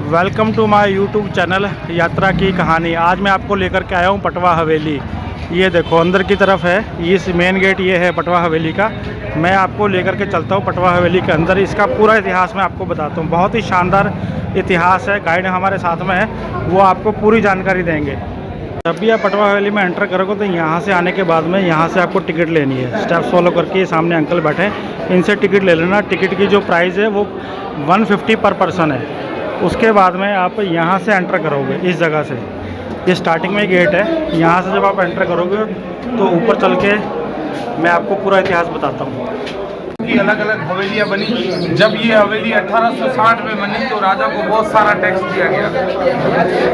Welcome to my YouTube channel यात्रा की कहानी। आज मैं आपको लेकर के आया हूँ पटवा हवेली। ये देखो अंदर की तरफ है, इस मेन गेट ये है पटवा हवेली का। मैं आपको लेकर के चलता हूँ पटवा हवेली के अंदर, इसका पूरा इतिहास मैं आपको बताता हूँ। बहुत ही शानदार इतिहास है, गाइड हमारे साथ में है, वो आपको पूरी जानकारी देंगे। जब भी आप पटवा हवेली में एंटर करोगे तो यहाँ से आने के बाद में यहाँ से आपको टिकट लेनी है। स्टेप्स फॉलो करके ये सामने अंकल बैठे हैं, इनसे टिकट ले लेना। टिकट की जो प्राइस है वो 150 पर पर्सन है। उसके बाद में आप यहाँ से एंटर करोगे इस जगह से। ये स्टार्टिंग में गेट है, यहाँ से जब आप एंटर करोगे तो ऊपर चल के मैं आपको पूरा इतिहास बताता हूँ। की अलग अलग हवेलियाँ बनी। जब ये हवेली 1860 में बनी तो राजा को बहुत सारा टैक्स दिया गया।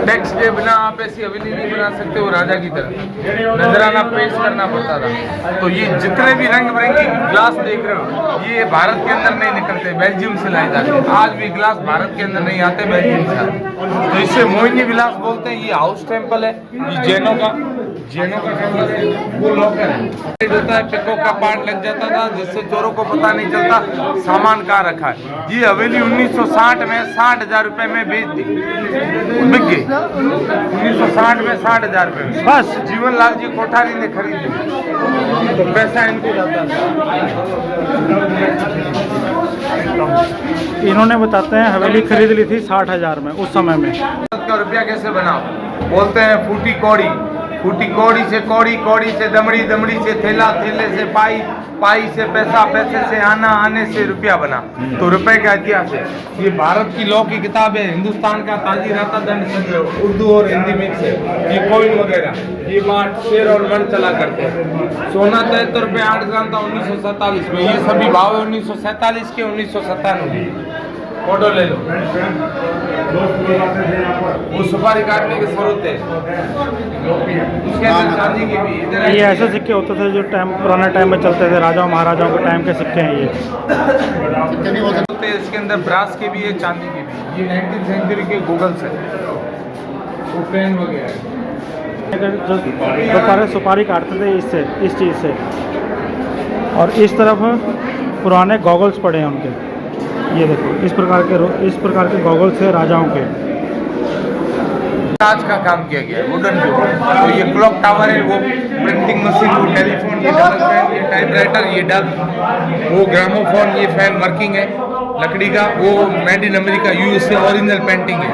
टैक्स के बिना आप ऐसी हवेली नहीं बना सकते हो राजा की तरह, नजराना पेश करना पड़ता था। तो ये जितने भी रंग बिरंगे ग्लास देख रहे हो ये भारत के अंदर नहीं निकलते, बेल्जियम से लाए जाते हैं। आज भी ग्लास भारत के अंदर नहीं आते, बेल्जियम से आते। तो इसे मोहिनी विलास बोलते हैं। ये हाउस टेम्पल है, ये जैनों का टेम्पल है। वो लॉकर है, होता है पिको का पार्ट लग जाता था जिससे चोरों को पता नहीं चलता सामान कहाँ रखा है। ये हवेली 1960 में 60,000 रुपए में बेच दी, बिक गई। 1960 में 60,000 रुपए में बस जीवन लाल जी कोठारी ने खरीद ली, तो पैसा इनको जाता था। इन्होंने बताते हैं हवेली खरीद ली थी 60,000 में उस समय में। का रुपया कैसे बनाओ, बोलते हैं फूटी कौड़ी, फूटी कौड़ी से कौड़ी, कौड़ी से दमड़ी, दमड़ी से थैला, थैले से पाई, पाई से पैसा, पैसे से आना, आने से रुपया बना। तो रुपए का इतिहास है। ये भारत की लॉ की किताब है, हिंदुस्तान का ताजी राता दंड संग्रह, उर्दू और हिंदी मिक्स है। ये कॉइन वगैरह, ये मार्ट, शेर और मन चला करते हैं। सोना 73 रुपये 8 ग्राम था 1947 में। ये सभी भाव है 1947 के, 1997 फोटो ले लो। वो सुपारी काटने के जरूरत है। उसके अंदर चांदी की भी ये ऐसे सिक्के होते थे जो पुराने टाइम में चलते थे, राजाओं महाराजाओं के टाइम के सिक्के हैं ये। इसके अंदर ब्रास के भी है, चांदी के भी। ये 19वीं सेंचुरी के गूगल्स है, वो पेन वगैरह। जो सारे सुपारी काटते थे इससे, इस चीज़ से। और इस तरफ पुराने गॉगल्स पड़े हैं उनके। ये देखो इस प्रकार के गॉगल्स है राजाओं के। आज का काम किया गया है वुडन के ऊपर। तो ये क्लॉक टावर है, वो प्रिंटिंग मशीन, वो टेलीफोन, ये डबल फैन, ये टाइपराइटर, ये डब, वो ग्रामोफोन, ये फैन वर्किंग है लकड़ी का। वो made in America USA original painting है।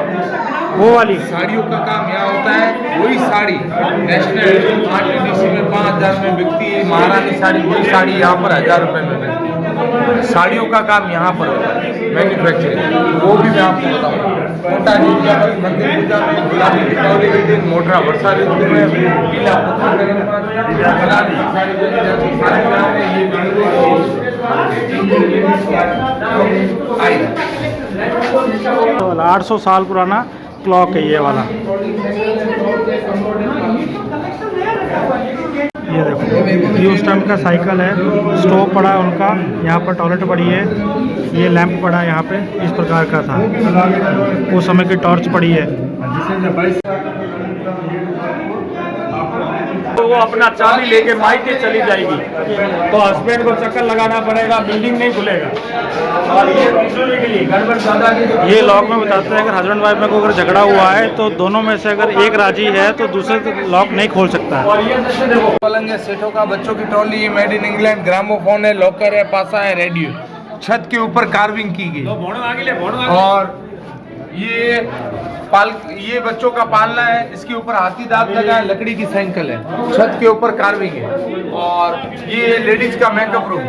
वो वाली साड़ियों का काम यहाँ होता है। वही साड़ी नेशनल आरटीडीसी में 5,000 में बिकती है, महारानी साड़ी। वही साड़ी यहाँ पर 1,000 रुपये में मिलती है। साड़ियों का काम यहाँ पर होता है, मैन्युफैक्चरिंग। वो भी मैं आपको बताऊँगा। मोटा मंदिर पूजा में, गुलाबी दीपावली के दिन, मोटरा वर्षा ऋतु में, पीला वाला 800 साल पुराना क्लॉक है ये वाला। ये देखो ये उस टाइम का साइकिल है। स्टोव पड़ा है उनका, यहाँ पर टॉयलेट पड़ी है, ये लैंप पड़ा है यहाँ पे, इस प्रकार का था। उस समय की टॉर्च पड़ी है। तो वो अपना चाबी लेके मायके चली जाएगी, तो हस्बैंड को चक्कर लगाना पड़ेगा, बिल्डिंग नहीं खुलेगा। और ये दूसरे के लिए गड़बड़ ज़्यादा की। ये लॉक में बताते हैं अगर हस्बैंड वाइफ में को अगर झगड़ा हुआ है तो दोनों में से अगर एक राजी है तो दूसरे लॉक नहीं खोल सकता है। और ये देखो पलंग है सेठों का, बच्चों की ट्रॉली, ये मेड इन इंग्लैंड, ग्रामोफोन है, लॉकर है, पासा है, रेडियो। छत के ऊपर कार्विंग की गई। और ये बच्चों का पालना है। इसके ऊपर हाथी दांत लगा है, लकड़ी की साइकिल है, छत के ऊपर कार्विंग है। और ये लेडीज का मेकअप रूम,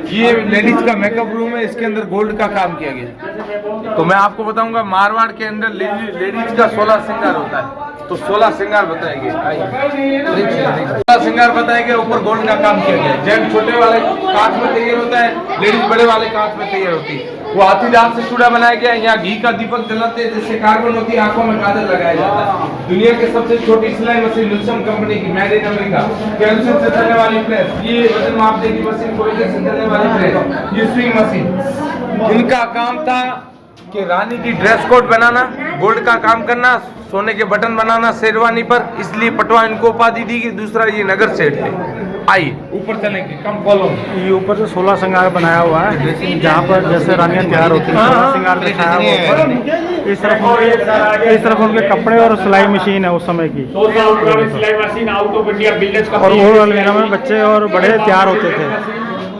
ये लेडीज का मेकअप रूम है। इसके अंदर गोल्ड का काम किया गया। तो मैं आपको बताऊंगा मारवाड़ के अंदर लेडीज का 16 श्रृंगार होता है। तो 16 श्रृंगार बताएंगे, 16 श्रृंगार बताएंगे। ऊपर गोल्ड का काम किया गया है। जेंट्स छोटे वाले कांच में तैयार होता है, लेडीज बड़े वाले कांच में तैयार होती है। वो हाथी दांत से चूड़ा बनाया गया है। यहाँ घी का दीपक जलाते हैं, जिससे कार्बन होती है, आंखों में काजल लगाया जाता है। दुनिया की सबसे छोटी सिलाई मशीन विल्सन कंपनी की, मेड इन अमेरिका, कैल्शियम से चलने वाली प्रेस, ये वजन मापने की मशीन, कोयले से चलने वाली प्रेस, ये स्विंग मशीन। इनका काम था कि रानी की ड्रेस कोड बनाना, गोल्ड का काम करना, सोने के बटन बनाना शेरवानी पर। इसलिए पटवा इनको उपाधि दी कि दूसरा ये नगर सेठ थे। आइए ऊपर चले के कम फॉलो। ये ऊपर से 16 श्रृंगार बनाया हुआ है, जहाँ पर जैसे रानियाँ तैयार होती हैं 16 श्रृंगार दिखाया हुआ ऊपर। इस तरफ उनके कपड़े और सिलाई मशीन है उस समय की। और वो अलमीरा में बच्चे और बड़े तैयार होते थे।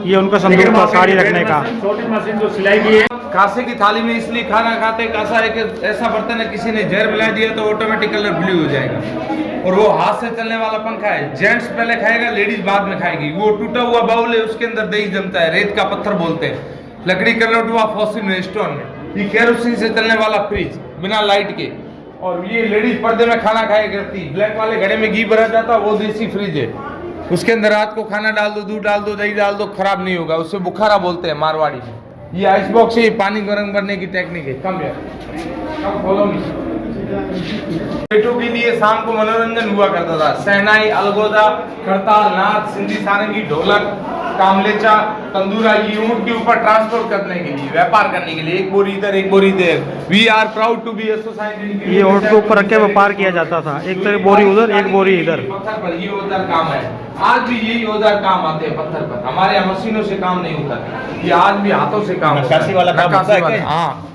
ये उनका संदूक था साड़ी रखने का। छोटी मशीन जो सिलाई की है। कांसे की थाली में इसलिए खाना खाते, कांसा एक ऐसा बर्तन है, किसी ने जहर मिला दिया तो ऑटोमेटिक कलर ब्लू हो जाएगा। और वो हाथ से चलने वाला पंखा है, जेंट्स पहले खाएगा, लेडीज बाद में खाएगी। वो टूटा हुआ बाउल है, उसके अंदर दही जमता है, रेत का पत्थर बोलते हैं, लकड़ी कन्वर्ट हुआ फॉसिल में स्टोन में। ये केरोसिन से चलने वाला फ्रिज बिना लाइट के। और ये लेडीज पर्दे में खाना खाया करती, ब्लैक वाले घड़े में घी भरा जाता, वो देसी फ्रिज है। उसके अंदर रात को खाना डाल दो, दूध डाल दो, दही डाल दो, खराब नहीं होगा। उससे बुखारा बोलते हैं मारवाड़ी में। ये आइस बॉक्स है, पानी गर्म करने की टेक्निक है। कम फॉलो मी। बेटों के लिए शाम को मनोरंजन हुआ करता था। सहनाई, अलगोदा, करताल, नाच, सिंधी सारंगी, ढोलक, कामलेचा, तंदूरा, ये ऊंट के ऊपर ट्रांसपोर्ट करने के लिए, व्यापार करने के लिए, एक बोरी इधर एक बोरी इधर। We are proud to be associated. ये ऊंट के ऊपर रख के व्यापार किया जाता था, एक तरफ बोरी उधर एक बोरी इधर। पत्थर पर ये औजार काम है, आज भी यही औजार काम आते हैं पत्थर पर। हमारे यहाँ मशीनों से काम नहीं होता, ये आज भी हाथों से काम होता है। नक्काशी वाला काम होता है क्या? हाँ।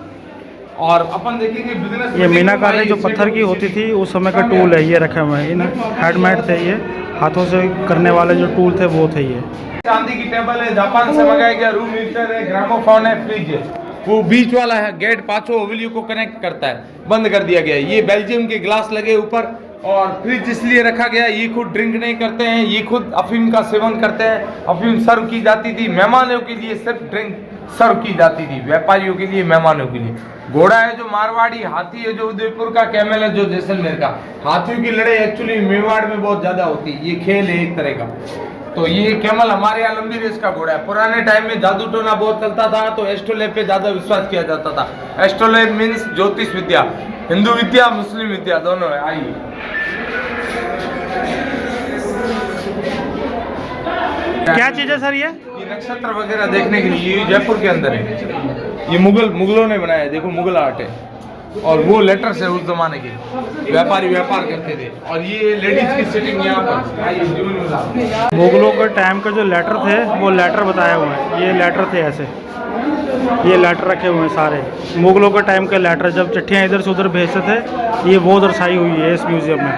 और अपन देखेंगे बिजनेस। ये मीनाकारी जो पत्थर की होती थी उस समय का टूल है, ये रखे हुए हैं। इन हैंडमेड थे, ये हाथों से करने वाले जो टूल थे वो थे। ये चांदी की टेबल है, जापान से मंगाया गया, रूम हीटर है, ग्रामोफोन है, फ्रिज है। वो बीच वाला है गेट पांचों ओवल्यू को कनेक्ट करता है, बंद कर दिया गया है। ये बेल्जियम के ग्लास लगे ऊपर। और फ्रिज इसलिए रखा गया, ये खुद ड्रिंक नहीं करते हैं, ये खुद अफीम का सेवन करते हैं। अफीम सर्व की जाती थी मेहमानों के लिए, सिर्फ ड्रिंक सर्व की जाती थी, व्यापारियों के लिए, मेहमानों के लिए। घोड़ा है जो मारवाड़ी, हाथी है जो उदयपुर का, कैमल है जो जैसलमेर का। हाथियों की लड़ाई एक्चुअली मेवाड़ में बहुत ज्यादा होती है, ये खेल है एक तरह का। तो ये कैमल हमारे यहाँ लंबी रेस का घोड़ा है। पुराने टाइम में जादू टोना बहुत चलता था, तो एस्ट्रोलैब पे ज्यादा विश्वास किया जाता था। एस्ट्रोलैब मीन्स ज्योतिष विद्या, हिंदू विद्या, मुस्लिम विद्या दोनों है। आइए क्या चीज़ है सर? ये नक्षत्र वगैरह देखने के लिए, ये जयपुर के अंदर है। ये मुगलों ने बनाया है, देखो मुगल आर्ट है। और वो लेटर्स है उस जमाने के, व्यापारी व्यापार करते थे। और ये लेडीज की सिटिंग यहाँ पर। मुगलों के टाइम का जो लेटर थे वो लेटर बताए हुए हैं। ये लेटर थे ऐसे, ये लेटर रखे हुए हैं सारे मुगलों के टाइम के लेटर, जब चिट्ठियाँ इधर से उधर भेजते थे, ये वो दर्शाई हुई है इस म्यूजियम में।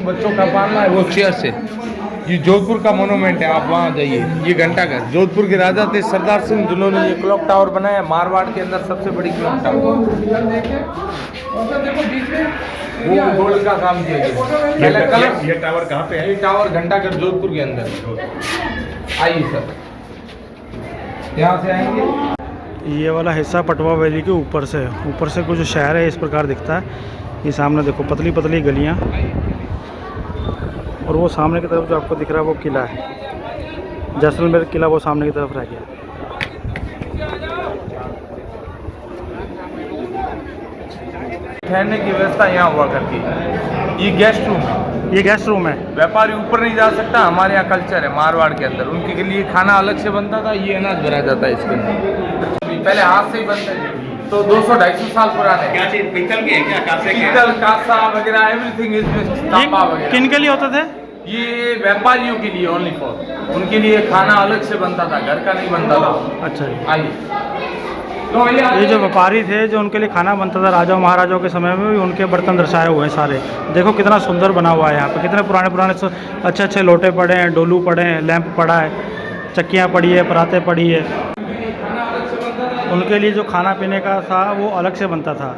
बच्चों का पालना है वो चेयर से। ये जोधपुर का मोनूमेंट है, आप वहाँ जाइए। ये घंटाघर, जोधपुर के राजा थे सरदार सिंह, जिन्होंने ये क्लॉक टावर बनाया, मारवाड़ के अंदर सबसे बड़ी क्लॉक टावर। वो गोल्ड का काम किया गया। ये टावर कहाँ पे है? ये टावर घंटाघर जोधपुर के अंदर। आइए सर, यहाँ से आएंगे। ये वाला हिस्सा पटवा वैली के ऊपर से कुछ शहर है इस प्रकार दिखता है। ये सामने देखो पतली पतली गलियाँ, और वो सामने की तरफ जो आपको दिख रहा है वो किला है, जैसलमेर किला, वो सामने की तरफ रह गया। ठहरने की व्यवस्था यहाँ हुआ करती है। ये गेस्ट रूम है, ये गेस्ट रूम है। व्यापारी ऊपर नहीं जा सकता, हमारे यहाँ कल्चर है मारवाड़ के अंदर। उनके लिए खाना अलग से बनता था, ये अनाज भरा जाता है इसके अंदर। पहले हाथ से ही बनते थे, तो 200-250 साल पुराने। क्या चीज पीतल की है क्या? कांसे की है? पीतल, कांसा वगैरह एवरीथिंग इज तांबा वगैरह। किन के लिए होते थे? ये व्यापारियों के लिए ओनली फॉर, उनके लिए खाना अलग से बनता था, घर का नहीं बनता था। अच्छा जी। आइए, तो ये जो व्यापारी थे जो उनके लिए खाना बनता था राजा महाराजाओं के समय में भी, उनके बर्तन दर्शाए हुए हैं सारे। देखो कितना सुंदर बना हुआ है यहाँ पे, कितने पुराने पुराने अच्छे अच्छे लोटे पड़े हैं, डोलू पड़े हैं, लैंप पड़ा है, चक्कियाँ पड़ी है, पराते पड़ी है। उनके लिए जो खाना पीने का था वो अलग से बनता था।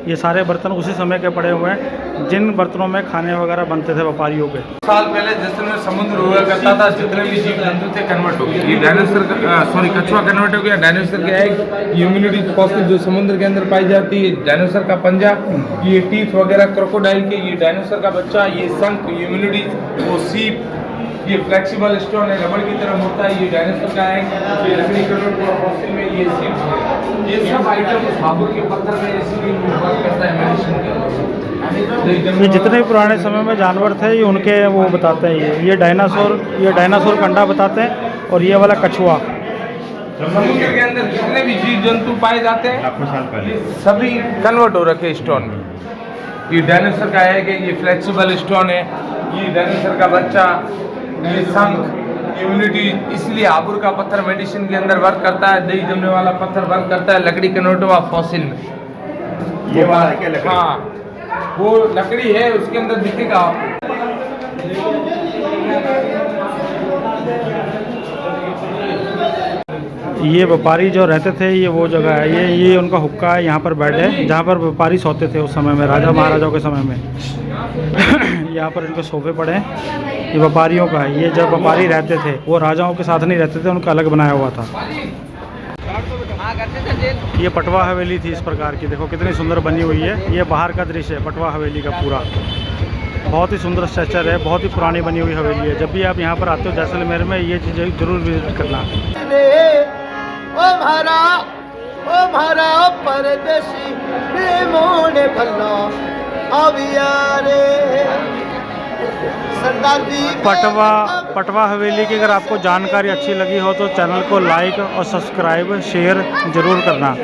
ये सारे बर्तन उसी समय के पड़े हुए हैं जिन बर्तनों में खाने वगैरह बनते थे व्यापारियों के। साल पहले जैसलमेर समुद्र हुआ करता था, जितने भी जीव जंतु थे कन्वर्ट हो गए। ये डायनासोर कछुआ कन्वर्ट हो गया, डायनासोर के एग, ह्यूमिनिटी फॉसिल जो समुद्र के अंदर पाई जाती है, डायनासोर का पंजा, ये टीथ वगैरह क्रोकोडाइल के, ये डायनासोर का बच्चा, ये शंख, ह्यूमिनिटी, वो सीप, ये फ्लेक्सिबल स्टोन है, रबड़ की तरह होता है, ये डायनासोर का एग, ये लकड़ी का फॉसिल में ये सीप, ये सब आइटम हापुड़ के पत्थर में इसीलिए वर्क करता है मेडिसिन के। ये जितने भी पुराने समय में जानवर थे ये उनके वो बताते हैं। ये डायनासोर का अंडा बताते हैं, और ये वाला कछुआ। समुद्र के अंदर जितने भी जीव जंतु पाए जाते हैं लाखों साल पहले सभी कन्वर्ट हो रखे स्टोन में। ये डायनासोर का है कि ये फ्लेक्सिबल स्टोन है, ये डायनासोर का बच्चा, ये शंख इम्यूनिटी, इसलिए आबूर का पत्थर मेडिसिन के अंदर वर्क करता है, दही जमने वाला पत्थर वर्क करता है लकड़ी के नोटवा फॉसिल में। ये वाला है क्या लकड़ी? हाँ वो लकड़ी है, उसके अंदर दिखेगा। ये व्यापारी जो रहते थे ये वो जगह है, ये उनका हुक्का है, यहाँ पर बेड है जहाँ पर व्यापारी सोते थे उस समय में, राजा महाराजाओं के समय में। यहाँ पर इनके सोफे पड़े हैं, ये व्यापारियों का है। ये जब व्यापारी रहते थे वो राजाओं के साथ नहीं रहते थे, उनका अलग बनाया हुआ था। ये पटवा हवेली थी इस प्रकार की, देखो कितनी सुंदर बनी हुई है। ये बाहर का दृश्य है पटवा हवेली का पूरा, बहुत ही सुंदर स्ट्रक्चर है, बहुत ही पुरानी बनी हुई हवेली है। जब भी आप यहाँ पर आते हो जैसलमेर में ये चीज़ जरूर विजिट करना। ओ भरा परदेसी मोने भल्ला अवियारे सरदार जी पटवा हवेली की अगर आपको जानकारी अच्छी लगी हो तो चैनल को लाइक और सब्सक्राइब शेयर ज़रूर करना।